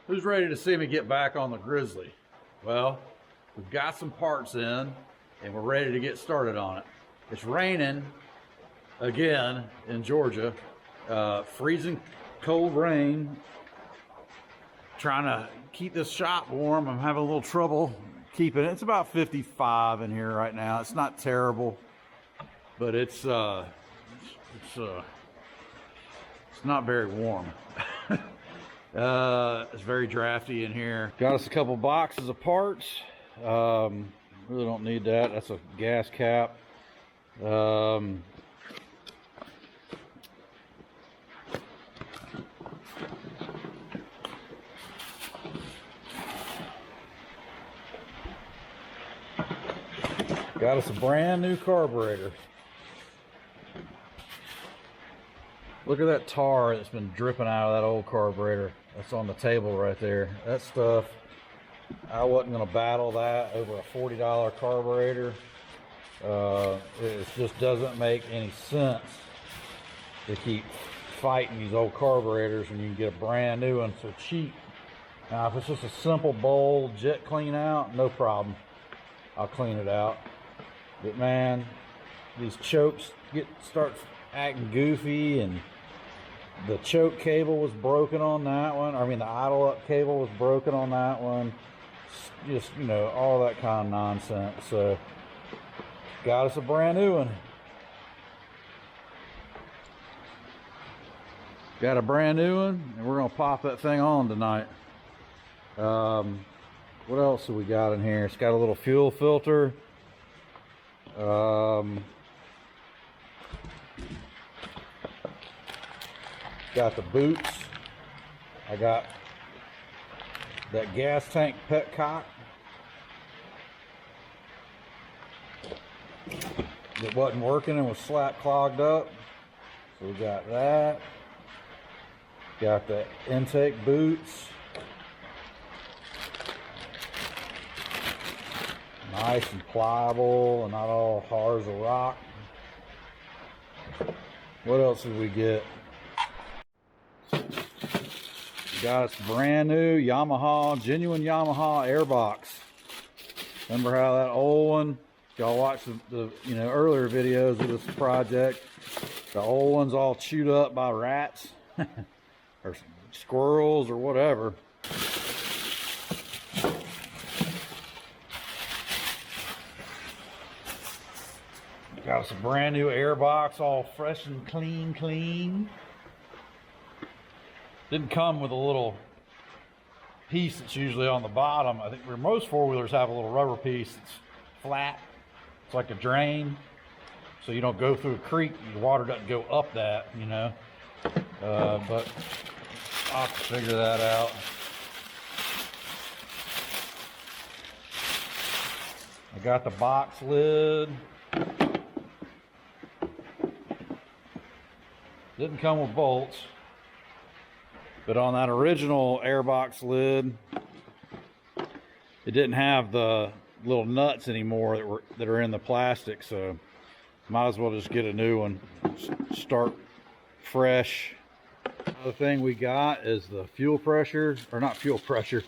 Who's ready to see me get back on the Grizzly? Well, we've got some parts in and we're ready to get started on it. It's raining again in Georgia. Freezing cold rain. Trying to keep this shop warm. I'm having a little trouble keeping it. It's about 55 in here right now. It's not terrible, but it's not very warm. It's very drafty in here. Got us a couple boxes of parts. Really don't need that. That's a gas cap. Got us a brand new carburetor. Look at that tar that's been dripping out of that old carburetor. That's on the table right there. That stuff, I wasn't gonna battle that over a $40 carburetor. It just doesn't make any sense to keep fighting these old carburetors when you can get a brand new one so cheap. Now, if it's just a simple bowl jet clean out, no problem. I'll clean it out. But man, these chokes start acting goofy, and the choke cable was broken on that one. I mean, the idle up cable was broken on that one. Just, you know, all that kind of nonsense. So, got us a brand new one. Got a brand new one, and we're gonna pop that thing on tonight. What else have we got in here? It's got a little fuel filter. Got the boots. I got that gas tank petcock that wasn't working and was slap clogged up. So we got that. Got the intake boots. Nice and pliable and not all hard as a rock. What else did we get? We got us brand new Yamaha, genuine Yamaha airbox. Remember how that old one, y'all watched the earlier videos of this project, the old one's all chewed up by rats or squirrels or whatever. Got us a brand new airbox, all fresh and clean. Didn't come with a little piece that's usually on the bottom. I think most four-wheelers have a little rubber piece that's flat. It's like a drain, so you don't go through a creek. The water doesn't go up that, you know. But I'll have to figure that out. I got the box lid. Didn't come with bolts, but on that original airbox lid, it didn't have the little nuts anymore that are in the plastic, so might as well just get a new one. Start fresh. Another thing we got is the fuel pressure, or not fuel pressure,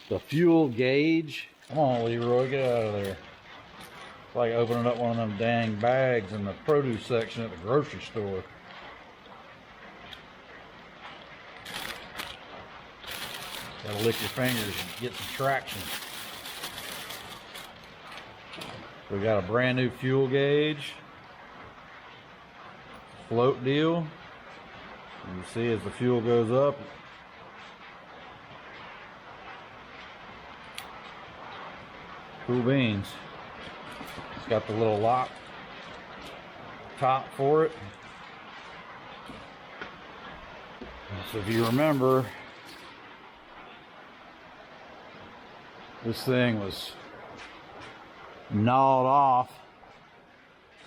the fuel gauge. Come on, Leroy, get out of there. It's like opening up one of them dang bags in the produce section at the grocery store. Gotta lick your fingers and get some traction. We got a brand new fuel gauge, float deal. You see as the fuel goes up, cool beans. It's got the little lock top for it. So if you remember, this thing was gnawed off,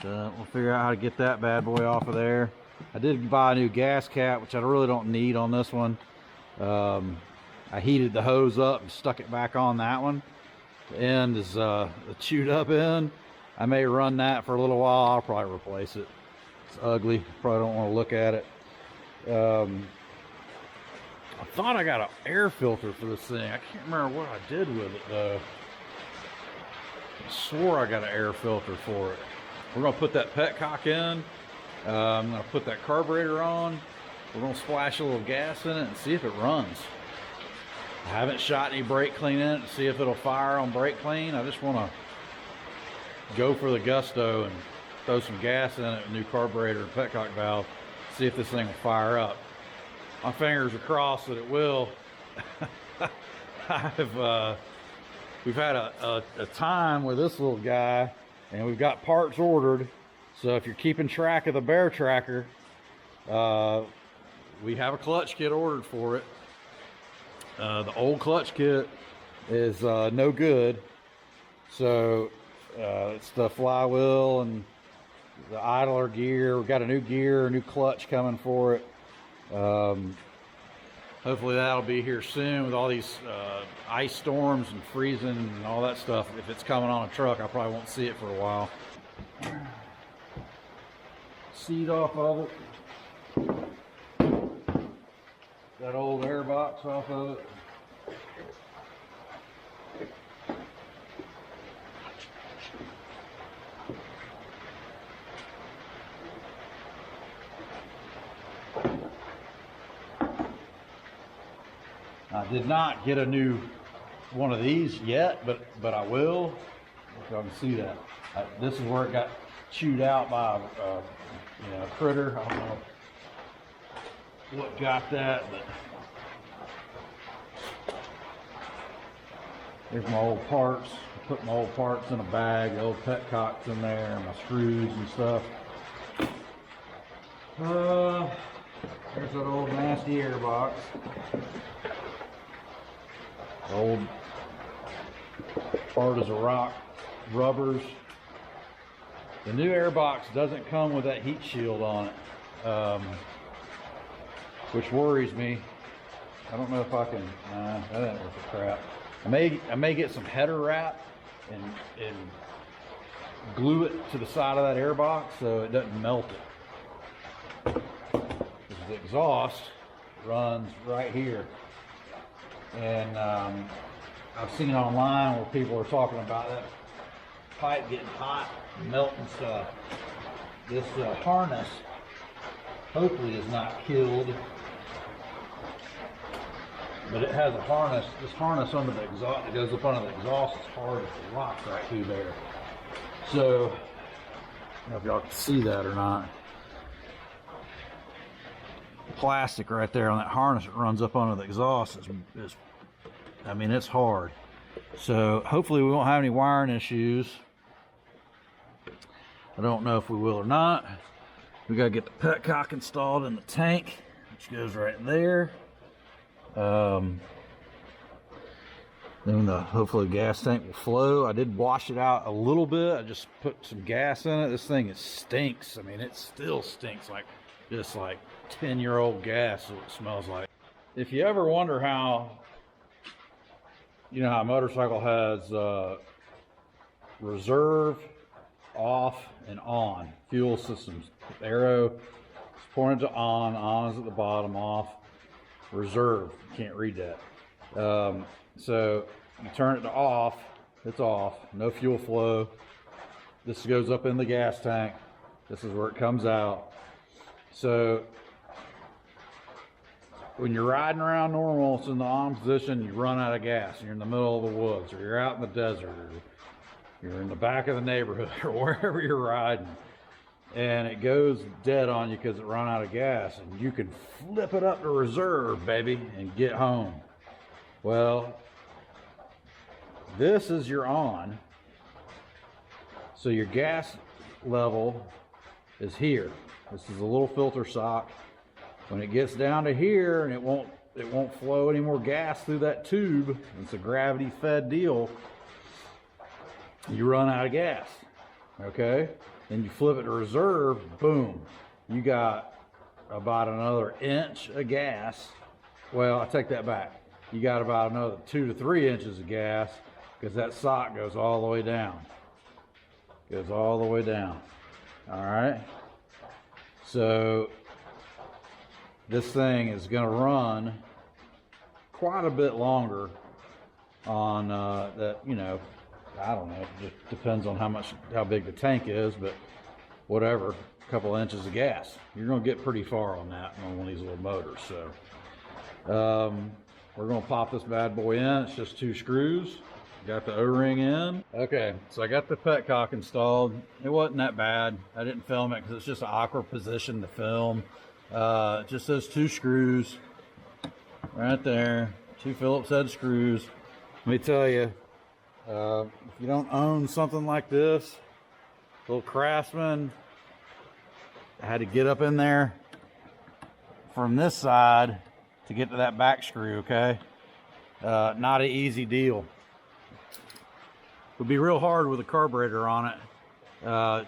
so we'll figure out how to get that bad boy off of there. I did buy a new gas cap, which I really don't need on this one. I heated the hose up and stuck it back on that one. The end is the chewed up end. I may run that for a little while. I'll probably replace it. It's ugly, probably don't want to look at it. I thought I got an air filter for this thing. I can't remember what I did with it though. I swore I got an air filter for it. We're gonna put that petcock in. I'm gonna put that carburetor on. We're gonna splash a little gas in it and see if it runs. I haven't shot any brake clean in it to see if it'll fire on brake clean. I just wanna go for the gusto and throw some gas in it, a new carburetor and petcock valve, see if this thing will fire up. My fingers are crossed that it will. We've had a time with this little guy, and we've got parts ordered. So if you're keeping track of the bear tracker, we have a clutch kit ordered for it. The old clutch kit is no good. So it's the flywheel and the idler gear. We've got a new gear, a new clutch coming for it. Hopefully that'll be here soon with all these ice storms and freezing and all that stuff. If it's coming on a truck, I probably won't see it for a while. Seat off of it. That old air box off of it. I did not get a new one of these yet, but I will. If y'all can see that. This is where it got chewed out by a critter. I don't know what got that, but here's my old parts. I put my old parts in a bag, the old petcocks in there, and my screws and stuff. There's that old nasty airbox. Old hard as a rock rubbers. The new airbox doesn't come with that heat shield on it, which worries me. I don't know if I can. That ain't worth the crap. I may get some header wrap and glue it to the side of that airbox so it doesn't melt it. The exhaust runs right here. And I've seen online where people are talking about that pipe getting hot, melting stuff. This harness hopefully is not killed, but it has a harness. This harness under the exhaust, it goes up under the exhaust, is hard as a rock right through there. So, I don't know if y'all can see that or not. Plastic right there on that harness that runs up under the exhaust is I mean, it's hard. So hopefully we won't have any wiring issues. I don't know if we will or not. We got to get the petcock installed in the tank, which goes right there. Then hopefully the gas tank will flow. I did wash it out a little bit. I just put some gas in it. This thing stinks. I mean, it still stinks like just like 10-year-old gas is what it smells like. If you ever wonder how, you know how a motorcycle has reserve, off, and on fuel systems. The arrow is pointed to on is at the bottom, off, reserve. You can't read that. So you turn it to off, it's off, no fuel flow. This goes up in the gas tank. This is where it comes out. So when you're riding around normal, it's in the on position, you run out of gas. You're in the middle of the woods, or you're out in the desert, or you're in the back of the neighborhood, or wherever you're riding. And it goes dead on you because it run out of gas. And you can flip it up to reserve, baby, and get home. Well, this is your on. So your gas level is here. This is a little filter sock. When it gets down to here and it won't flow any more gas through that tube, it's a gravity fed deal, you run out of gas. Okay? Then you flip it to reserve, boom. You got about another inch of gas. Well, I take that back. You got about another 2 to 3 inches of gas because that sock goes all the way down. Goes all the way down. All right? So this thing is going to run quite a bit longer on that, you know, I don't know, it just depends on how big the tank is, but whatever, a couple inches of gas. You're gonna get pretty far on that on one of these little motors. So we're gonna pop this bad boy in. It's just 2 screws. Got the O-ring in. Okay, so I got the petcock installed. It wasn't that bad. I didn't film it because it's just an awkward position to film. Just those 2 screws right there, 2 Phillips head screws. Let me tell you, if you don't own something like this, little Craftsman, I had to get up in there from this side to get to that back screw, okay? Not an easy deal. Would be real hard with a carburetor on it.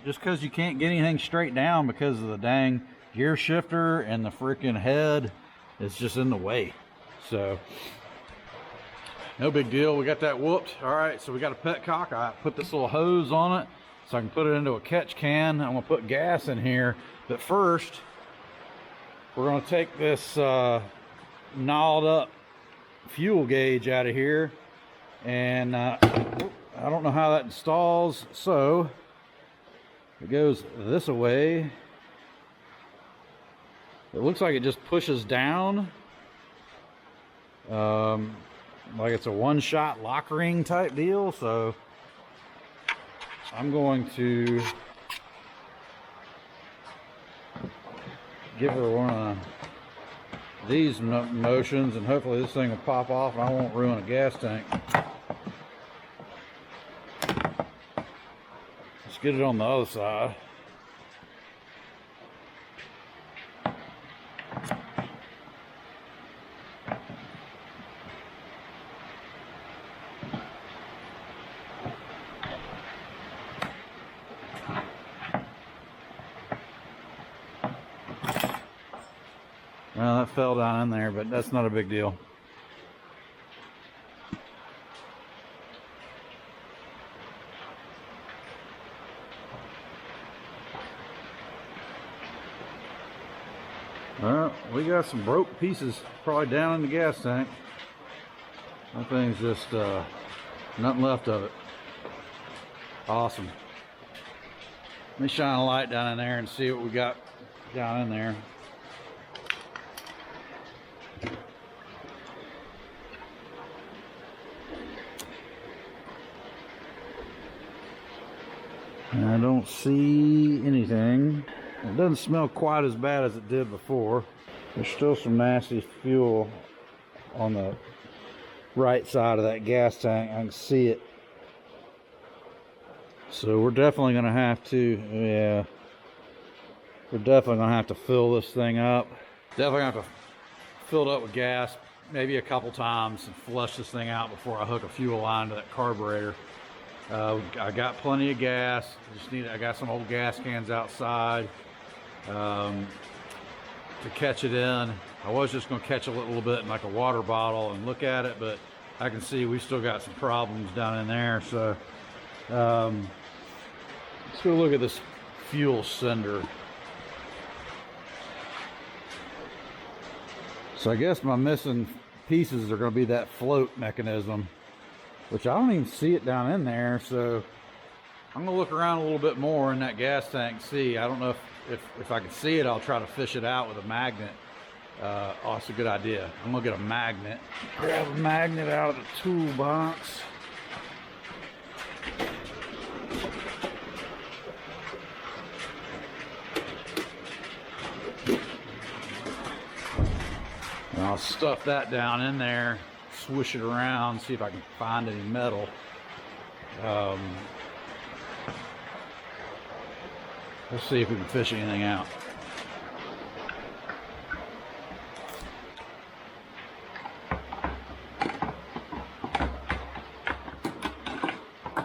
Just because you can't get anything straight down because of the dang gear shifter and the freaking head is just in the way. So no big deal. We got that whooped. All right, so we got a petcock. I put this little hose on it so I can put it into a catch can. I'm gonna put gas in here, but first we're gonna take this gnawed up fuel gauge out of here, and I don't know how that installs, so it goes this way. It looks like it just pushes down, like it's a one-shot lock ring type deal. So I'm going to give her one of these motions, and hopefully this thing will pop off and I won't ruin a gas tank. Get it on the other side. Well, that fell down in there, but that's not a big deal. Well, we got some broke pieces probably down in the gas tank. That thing's just nothing left of it. Awesome. Let me shine a light down in there and see what we got down in there. I don't see anything. It doesn't smell quite as bad as it did before. There's still some nasty fuel on the right side of that gas tank. I can see it. So we're definitely going to have to, yeah, we're definitely going to have to fill this thing up. Definitely going to have to fill it up with gas maybe a couple times and flush this thing out before I hook a fuel line to that carburetor. I got plenty of gas. I got some old gas cans outside to catch it in. I was just going to catch a little bit in like a water bottle and look at it, but I can see we still got some problems down in there. So let's go look at this fuel sender. So I guess my missing pieces are going to be that float mechanism, which I don't even see it down in there. So I'm gonna look around a little bit more in that gas tank, see. I don't know if I can see it. I'll try to fish it out with a magnet. Oh, that's a good idea. I'm gonna get a magnet. Grab a magnet out of the toolbox. And I'll stuff that down in there, swish it around, see if I can find any metal. Let's see if we can fish anything out.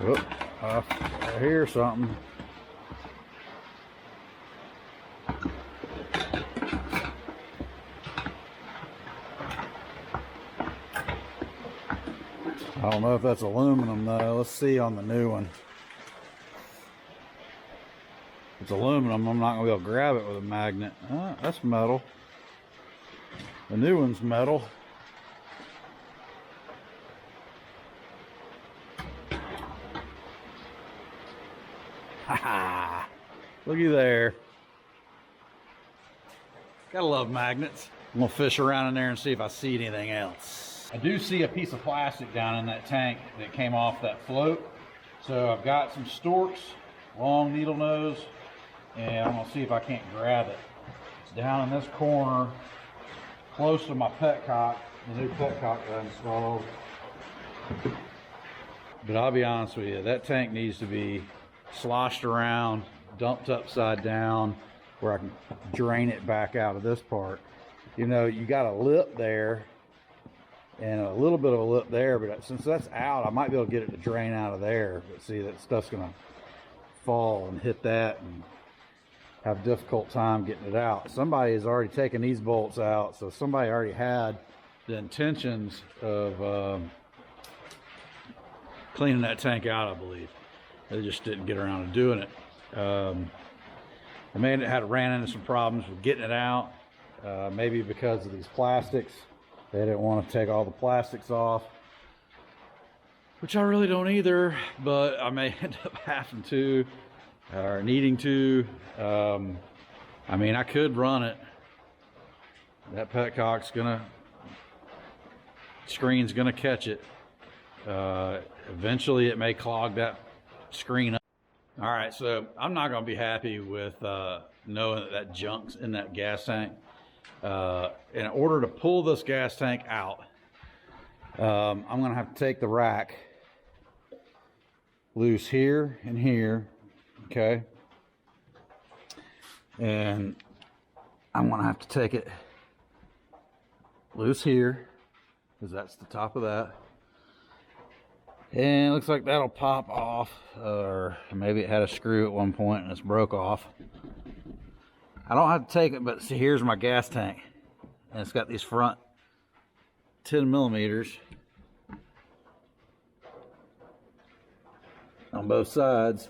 Oh, I hear something. I don't know if that's aluminum though. Let's see on the new one. If it's aluminum, I'm not going to be able to grab it with a magnet. That's metal. The new one's metal. Looky there. Gotta love magnets. I'm gonna fish around in there and see if I see anything else. I do see a piece of plastic down in that tank that came off that float. So I've got some storks, long needle nose, and I'm gonna see if I can't grab it. It's down in this corner, close to my petcock, the new petcock that I installed. But I'll be honest with you, that tank needs to be sloshed around, dumped upside down, where I can drain it back out of this part. You know, you got a lip there and a little bit of a lip there, but since that's out, I might be able to get it to drain out of there. But see, that stuff's gonna fall and hit that and have a difficult time getting it out. Somebody has already taken these bolts out, so somebody already had the intentions of cleaning that tank out, I believe. They just didn't get around to doing it. The man had ran into some problems with getting it out, maybe because of these plastics. They didn't want to take all the plastics off, which I really don't either, but I may end up having to or needing to. I mean, I could run it. That petcock's screen's gonna catch it. Eventually it may clog that screen up. All right, so I'm not gonna be happy with knowing that that junk's in that gas tank. In order to pull this gas tank out, I'm gonna have to take the rack loose here and here, okay? And I'm gonna have to take it loose here, because that's the top of that. And it looks like that'll pop off, or maybe it had a screw at one point and it's broke off. I don't have to take it, but see, here's my gas tank. And it's got these front 10 millimeters on both sides.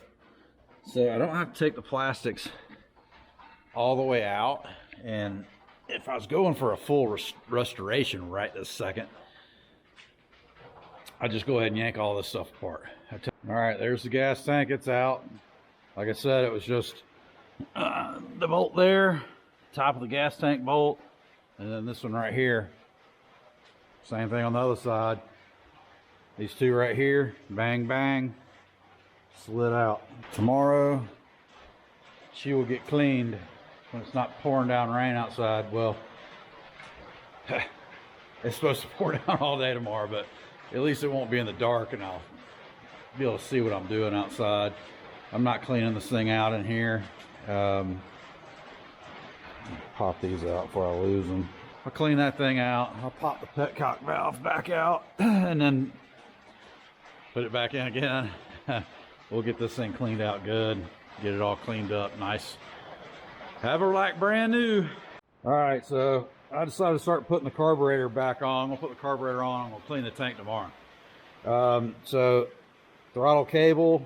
So I don't have to take the plastics all the way out. And if I was going for a full restoration right this second, I just go ahead and yank all this stuff apart. All right, there's the gas tank. It's out. Like I said, it was just the bolt there, top of the gas tank bolt, and then this one right here. Same thing on the other side. These two right here, bang, bang, slid out. Tomorrow, she will get cleaned when it's not pouring down rain outside. Well, it's supposed to pour down all day tomorrow, but at least it won't be in the dark and I'll be able to see what I'm doing outside. I'm not cleaning this thing out in here. Pop these out before I lose them. I'll clean that thing out. I'll pop the petcock valve back out and then put it back in again. We'll get this thing cleaned out good. Get it all cleaned up nice. Have her like brand new. All right, so I decided to start putting the carburetor back on. I'm gonna put the carburetor on. I'm gonna clean the tank tomorrow. So throttle cable,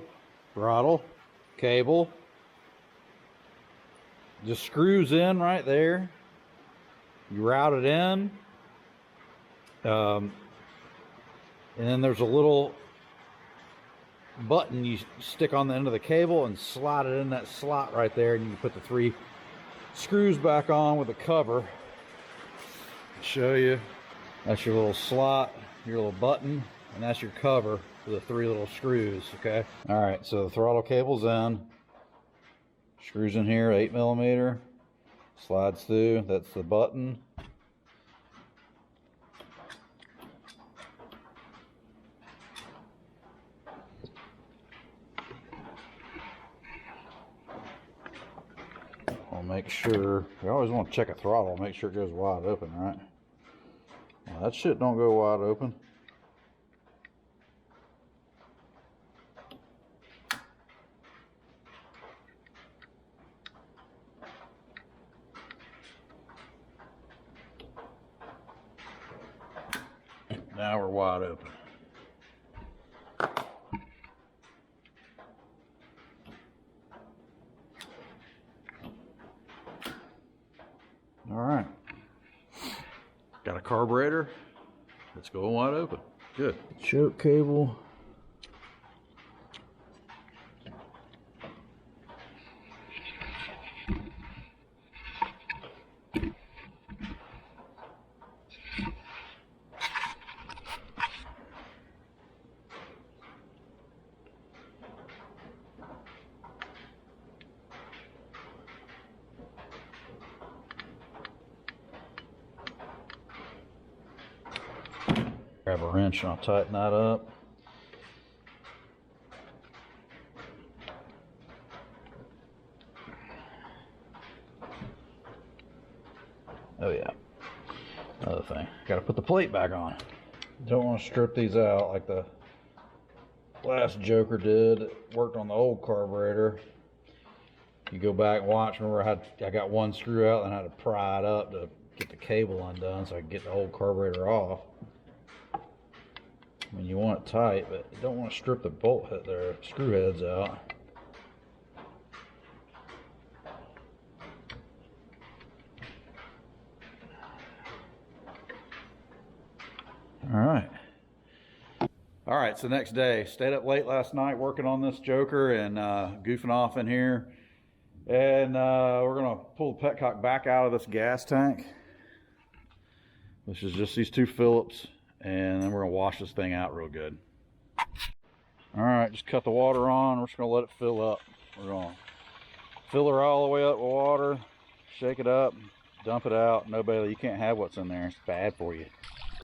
just screws in right there. You route it in, and then there's a little button you stick on the end of the cable and slide it in that slot right there, and you can put the 3 screws back on with a cover. Show you, that's your little slot, your little button, and that's your cover for the 3 little screws. Okay, all right, so the throttle cable's in, screws in here, 8 millimeter, slides through, that's the button. I'll make sure, you always want to check a throttle, make sure it goes wide open, right? Well, that shit don't go wide open. Now we're wide open. All right. Got a carburetor. It's going wide open. Good. Choke cable. Grab a wrench and I'll tighten that up. Oh yeah, another thing, gotta put the plate back on. Don't want to strip these out like the last Joker did. It worked on the old carburetor. You go back and watch, remember I got one screw out and I had to pry it up to get the cable undone so I could get the old carburetor off. I mean, you want it tight, but you don't want to strip the bolt head there, screw heads out. All right, so next day, stayed up late last night working on this Joker and goofing off in here. And we're gonna pull the petcock back out of this gas tank, which is just these two Phillips, and then we're gonna wash this thing out real good. All right, just cut the water on. We're just gonna let it fill up. We're gonna fill her all the way up with water, shake it up, dump it out. No, Bailey, you can't have what's in there. It's bad for you.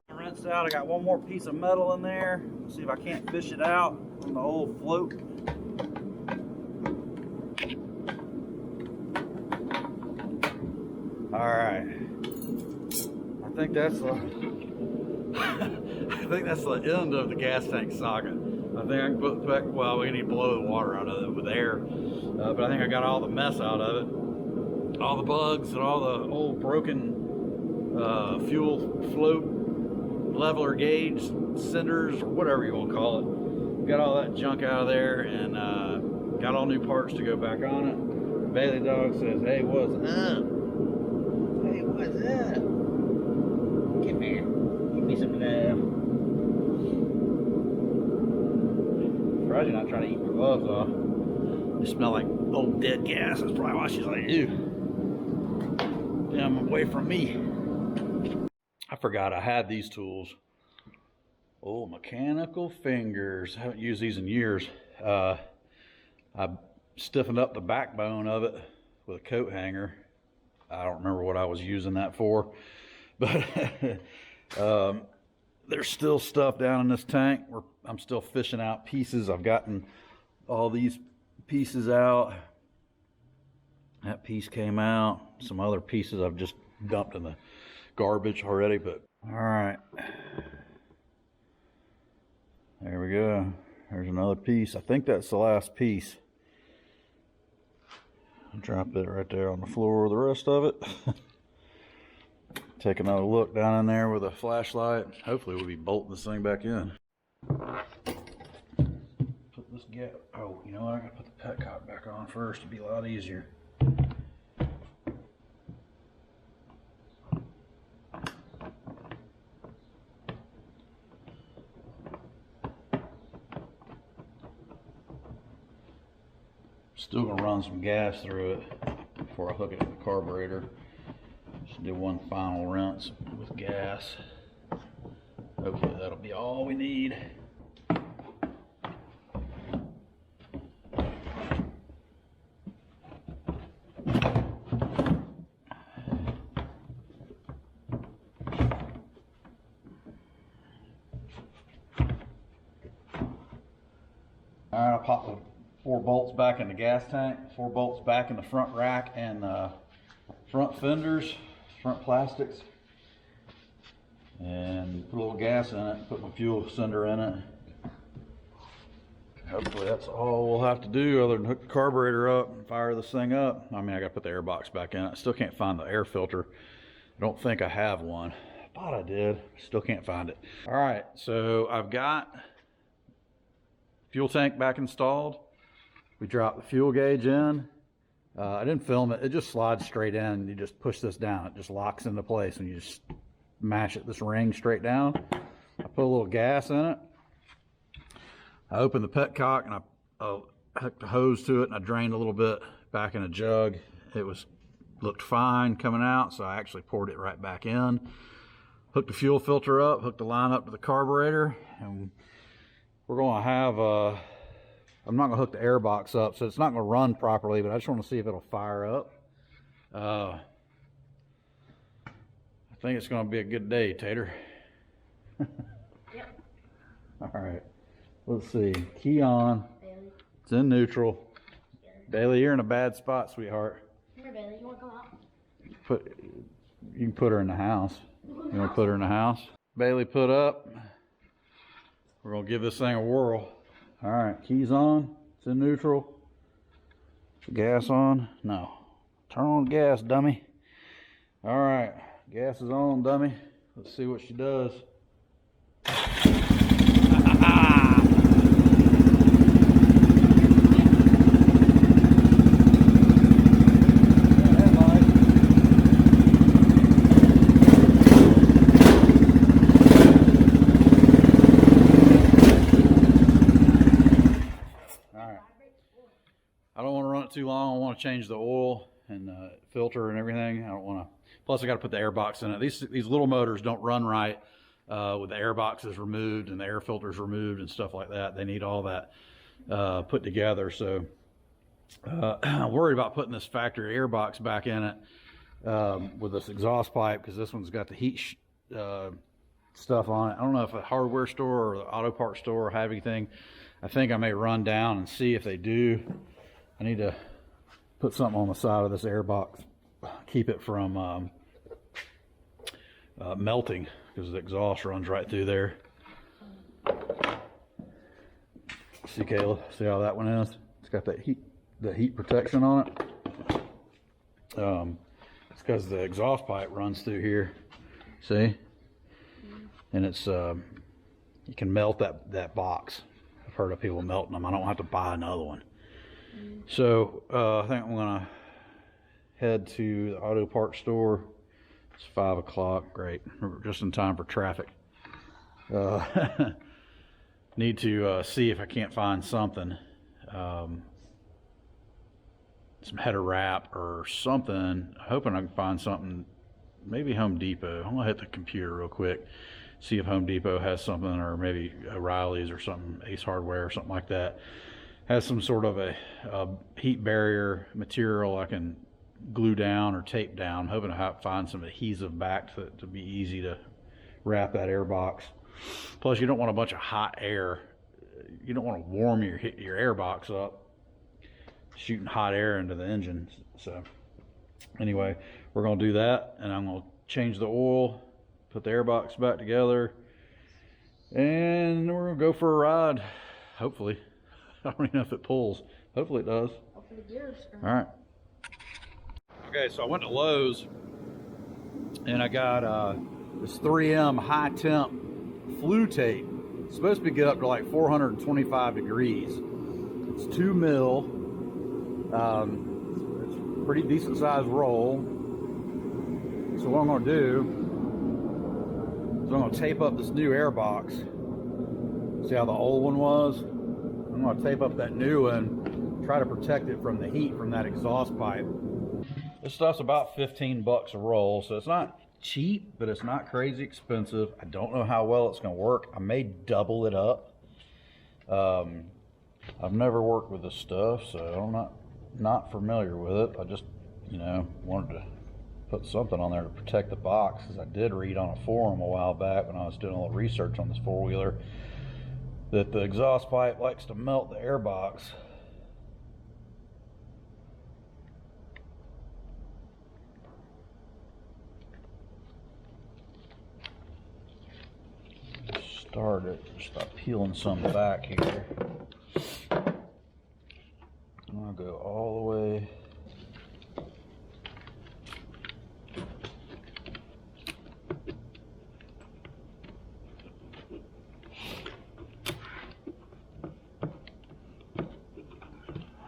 Rinsed out. I got one more piece of metal in there. Let's see if I can't fish it out from the old float. All right. I think that's the I think that's the end of the gas tank saga. I think I can put the well, we need to blow the water out of it with air, but I think I got all the mess out of it, all the bugs and all the old broken fuel float leveler gauge cinders or whatever you want to call it. Got all that junk out of there and got all new parts to go back on it. Bailey dog says, "Hey, what's up? Hey, what's up? Come here, give me some love." Surprised you're not trying to eat my gloves off. They smell like old dead gas. That's probably why she's like, "Ew, damn, away from me." I forgot I had these tools. Oh, mechanical fingers. I haven't used these in years. I stiffened up the backbone of it with a coat hanger. I don't remember what I was using that for, but there's still stuff down in this tank. I'm still fishing out pieces. I've gotten all these pieces out. That piece came out. Some other pieces I've just dumped in the garbage already, but all right, there we go. There's another piece. I think that's the last piece. I'll drop it right there on the floor with the rest of it. Take another look down in there with a flashlight. Hopefully we'll be bolting this thing back in. Put this gap. Oh, you know what? I gotta put the petcock back on first. It'd be a lot easier. Still gonna run some gas through it before I hook it to the carburetor. Just do one final rinse with gas. Hopefully that'll be all we need. All right, I'll pop the 4 bolts back in the gas tank, 4 bolts back in the front rack and front fenders, front plastics, and put a little gas in it, put my fuel cylinder in it. Hopefully that's all we'll have to do other than hook the carburetor up and fire this thing up. I mean, I gotta put the air box back in it. I still can't find the air filter. I don't think I have one. I thought I did, still can't find it. All right, so I've got fuel tank back installed. We dropped the fuel gauge in. I didn't film it. It just slides straight in. You just push this down. It just locks into place and you just mash it, this ring straight down. I put a little gas in it. I opened the petcock and I hooked the hose to it and I drained a little bit back in a jug. It looked fine coming out, so I actually poured it right back in. Hooked the fuel filter up, hooked the line up to the carburetor, and we're gonna have I'm not gonna hook the air box up, so it's not gonna run properly, but I just wanna see if it'll fire up. I think it's gonna be a good day, Tater. Yep. All right. Let's see. Key on. Bailey. It's in neutral. Bailey, you're in a bad spot, sweetheart. Come here, Bailey. You want to come out? You can put her in the house. You want to put her in the house? Bailey, put up. We're going to give this thing a whirl. All right. Keys on. It's in neutral. Gas on. No. Turn on the gas, dummy. All right. Gas is on, dummy. Let's see what she does. I don't want to run it too long. I want to change the oil and filter and everything. I don't want to. Plus, I got to put the air box in it. These little motors don't run right with the air boxes removed and the air filters removed and stuff like that. They need all that put together. So I'm worried about putting this factory air box back in it with this exhaust pipe, because this one's got the heat stuff on it. I don't know if a hardware store or the auto parts store have anything. I think I may run down and see if they do. I need to put something on the side of this air box, keep it from melting, because the exhaust runs right through there. See, Kayla, see how that one is? It's got that heat protection on it. It's because the exhaust pipe runs through here. See? And it's you can melt that box. I've heard of people melting them. I don't have to buy another one. So I think I'm gonna head to the auto parts store. It's 5 o'clock. Great, we're just in time for traffic. Need to see if I can't find something, some header wrap or something. Hoping I can find something. Maybe Home Depot. I'm gonna hit the computer real quick, see if Home Depot has something, or maybe O'Reilly's or something, Ace Hardware or something like that. Has some sort of a heat barrier material I can glue down or tape down. I'm hoping to find some adhesive back to be easy to wrap that air box. Plus, you don't want a bunch of hot air. You don't want to warm your air box up, shooting hot air into the engine. So anyway, we're going to do that, and I'm going to change the oil, put the air box back together, and we're going to go for a ride, hopefully. I don't even know if it pulls. Hopefully it does. Hopefully the gears. All right. Okay, so I went to Lowe's and I got this 3M high temp flue tape. It's supposed to get up to like 425 degrees. It's 2 mil. It's a pretty decent sized roll. So what I'm going to do is I'm going to tape up this new air box. See how the old one was? I'm going to tape up that new one, try to protect it from the heat from that exhaust pipe. This stuff's about 15 bucks a roll, so it's not cheap, but it's not crazy expensive. I don't know how well it's going to work. I may double it up. I've never worked with this stuff, so I'm not familiar with it. I just, wanted to put something on there to protect the box, because I did read on a forum a while back when I was doing a little research on this four-wheeler that the exhaust pipe likes to melt the air box. Start it, start peeling some back here. I'm gonna go all the way.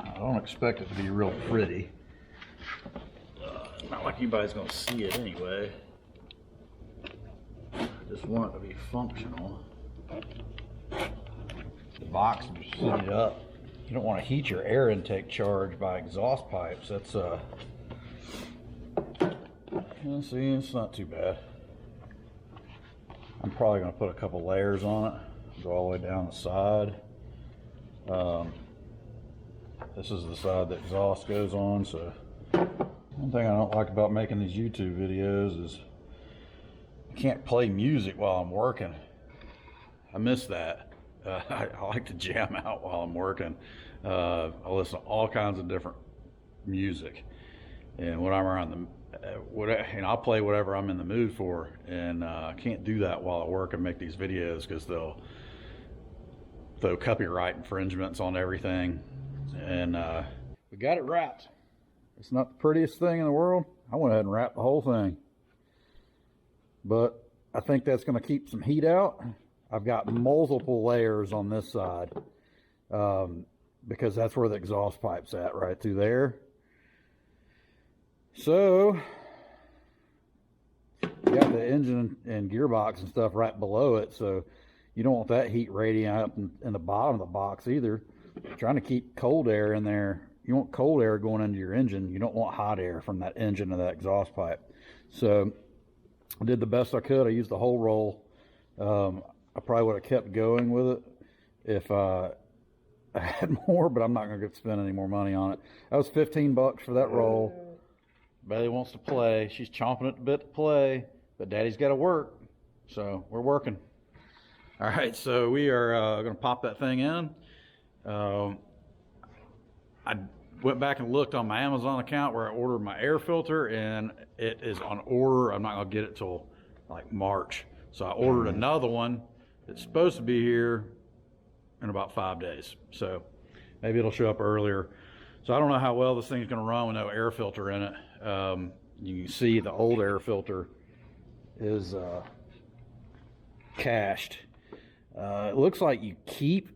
I don't expect it to be real pretty. Not like anybody's gonna see it anyway. I just want it to be functional. The box is heated up. You don't want to heat your air intake charge by exhaust pipes. That's see, it's not too bad. I'm probably gonna put a couple layers on it. Go all the way down the side. This is the side the exhaust goes on, so one thing I don't like about making these YouTube videos is I can't play music while I'm working. I miss that. I like to jam out while I'm working. I listen to all kinds of different music, and when I'm around I'll play whatever I'm in the mood for, and I can't do that while I work and make these videos because they'll throw copyright infringements on everything. And we got it wrapped. It's not the prettiest thing in the world. I went ahead and wrapped the whole thing, but I think that's going to keep some heat out. I've got multiple layers on this side because that's where the exhaust pipe's at, right through there. So you got the engine and gearbox and stuff right below it, so you don't want that heat radiating up in the bottom of the box either. You're trying to keep cold air in there. You want cold air going into your engine. You don't want hot air from that engine to that exhaust pipe. So I did the best I could. I used the whole roll. I probably would have kept going with it if I had more, but I'm not going to spend any more money on it. That was 15 bucks for that roll. Bailey wants to play. She's chomping at the bit to play, but Daddy's got to work, so we're working. All right, so we are going to pop that thing in. I went back and looked on my Amazon account where I ordered my air filter, and it is on order. I'm not going to get it till like March. So I ordered another one. It's supposed to be here in about 5 days. So maybe it'll show up earlier. So I don't know how well this thing's going to run with no air filter in it. You can see the old air filter is cached. It looks like you keep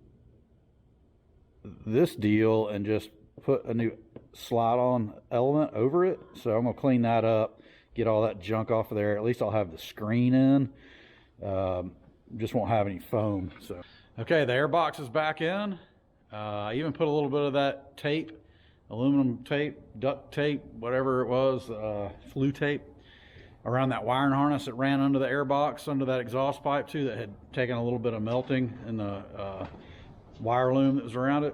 this deal and just put a new slide-on element over it. So I'm going to clean that up, get all that junk off of there. At least I'll have the screen in. Just won't have any foam. So okay, the air box is back in. I even put a little bit of that tape, aluminum tape, duct tape, whatever it was, flue tape, around that wiring harness that ran under the air box, under that exhaust pipe too, that had taken a little bit of melting in the wire loom that was around it.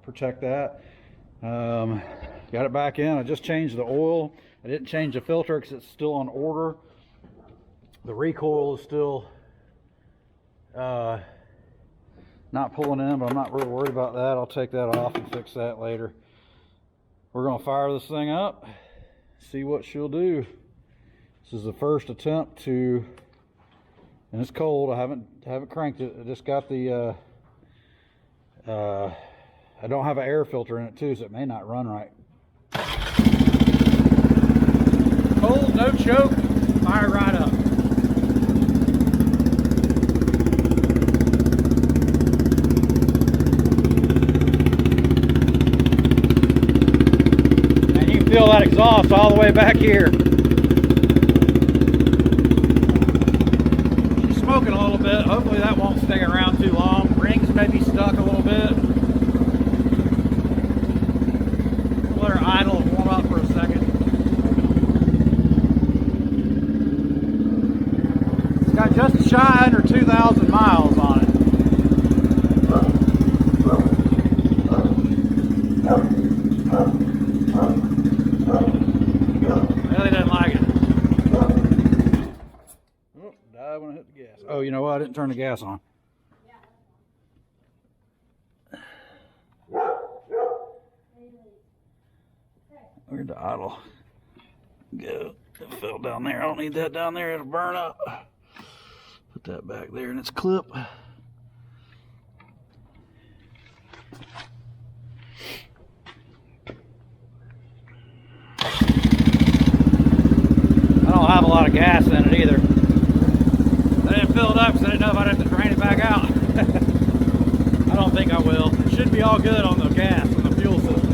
Protect that. Got it back in. I just changed the oil. I didn't change the filter because it's still on order. The recoil is still not pulling in, but I'm not really worried about that. I'll take that off and fix that later. We're going to fire this thing up, see what she'll do. This is the first attempt to, and it's cold. I haven't cranked it. I just got the I don't have an air filter in it too, so it may not run right. Cold, no choke, fire right up. And you can feel that exhaust all the way back here. She's smoking a little bit. Hopefully that won't stay around too long. Rings may be stuck a little bit. Let her idle and warm up for a second. It's got just shy under 2,000 miles on it. Really didn't like it. Oh, died when I hit the gas. Oh, you know what? I didn't turn the gas on. Where'd the idle go? It fell down there. I don't need that down there. It'll burn up. Put that back there in its clip. I don't have a lot of gas in it either. I didn't fill it up because I didn't know if I'd have to drain it back out. I don't think I will. It should be all good on the gas and the fuel system.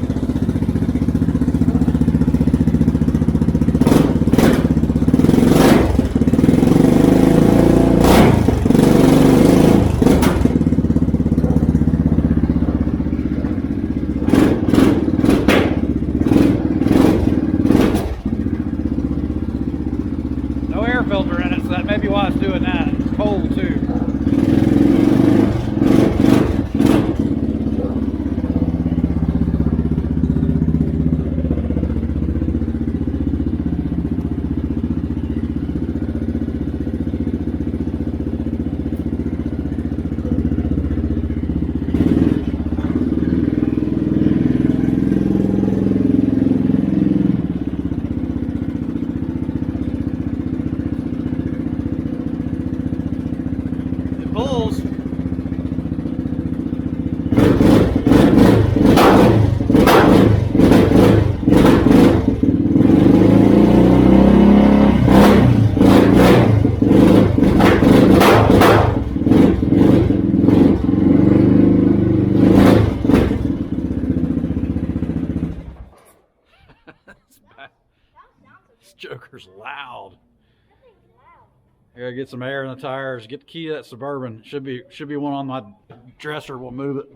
Filter in it, so that may be why it's doing that. It's cold too. pulls. This Joker's loud. I gotta get some air in the tires, get the key to that Suburban. Should be one on my dresser. We'll move it.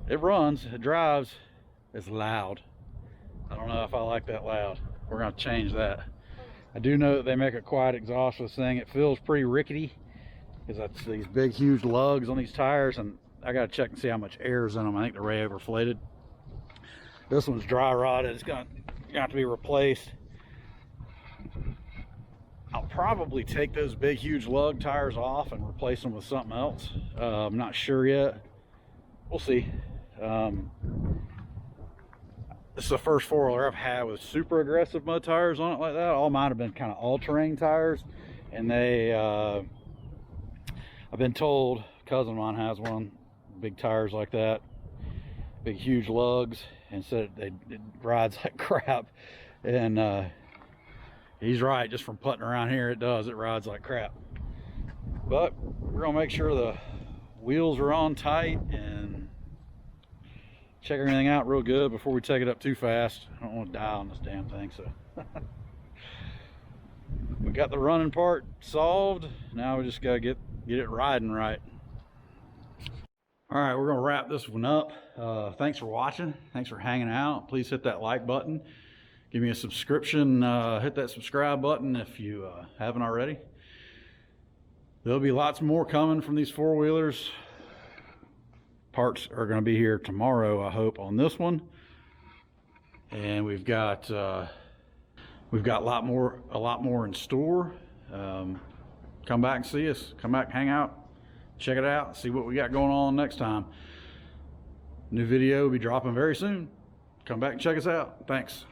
It runs, it drives, it's loud. I don't know if I like that loud. We're gonna change that. I do know that they make a quiet exhaust with this thing. It feels pretty rickety because that's these big, huge lugs on these tires, and I gotta check and see how much air's in them. I think they're way overinflated. This one's dry rotted. It's gonna have to be replaced. I'll probably take those big, huge lug tires off and replace them with something else. I'm not sure yet. We'll see. This is the first four-wheeler I've had with super aggressive mud tires on it like that. All mine have been kind of all-terrain tires, and they I've been told, cousin of mine has one, big tires like that, big huge lugs, and said it rides like crap. And he's right, just from putting around here, it rides like crap. But we're gonna make sure the wheels are on tight and check everything out real good before we take it up too fast. I don't want to die on this damn thing. So we got the running part solved. Now we just gotta get it riding right. All right, we're gonna wrap this one up. Thanks for watching. Thanks for hanging out. Please hit that like button. Give me a subscription. Hit that subscribe button if you haven't already. There'll be lots more coming from these four-wheelers. Parts are going to be here tomorrow, I hope, on this one. And we've got a lot more in store. Come back and see us. Come back, hang out, check it out, see what we got going on next time. New video will be dropping very soon. Come back and check us out. Thanks.